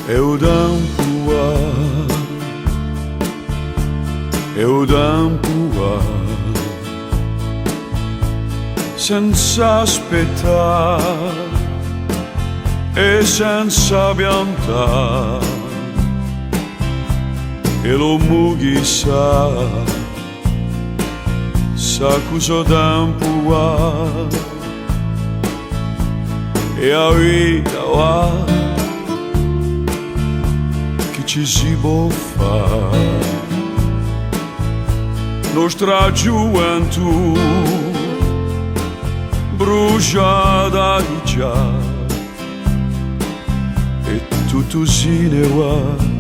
è o tempo è o tempo senza aspettare e senza piantare e lo mughi sa cosa tempo e a vita che ci si può fare nostra gioventù bruciata di già e tutto si ne va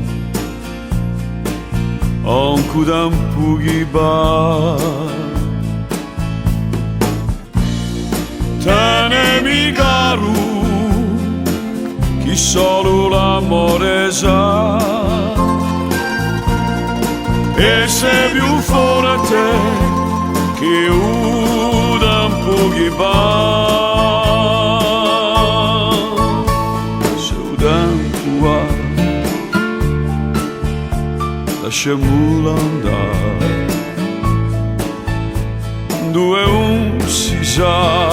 anche tempo che va tenemi caro chi solo l'amore sa e sei più forte che un tempo che va se un tempo va lasciamolo andare dove un si sa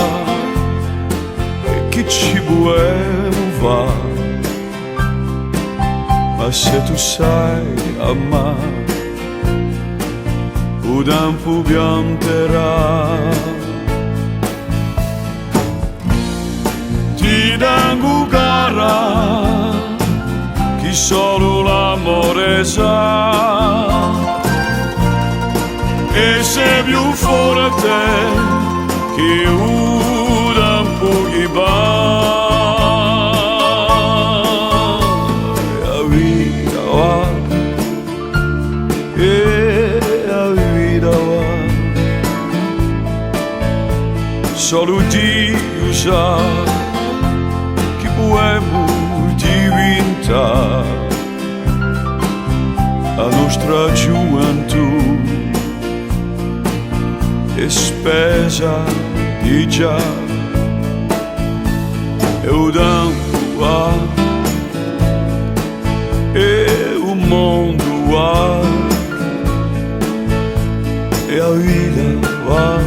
e chi ci può fare ma se tu sai amare o tempo pianterà ti tengo cara chi solo l'amore sa e sei più forte che un tempo che va e la vita va e la vita va solo Dio sa che possiamo diventare la nostra gioventù è spesa di già e un tempo va e un mondo va e la vita va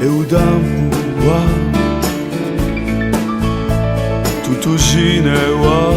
e un tempo va tutto si ne va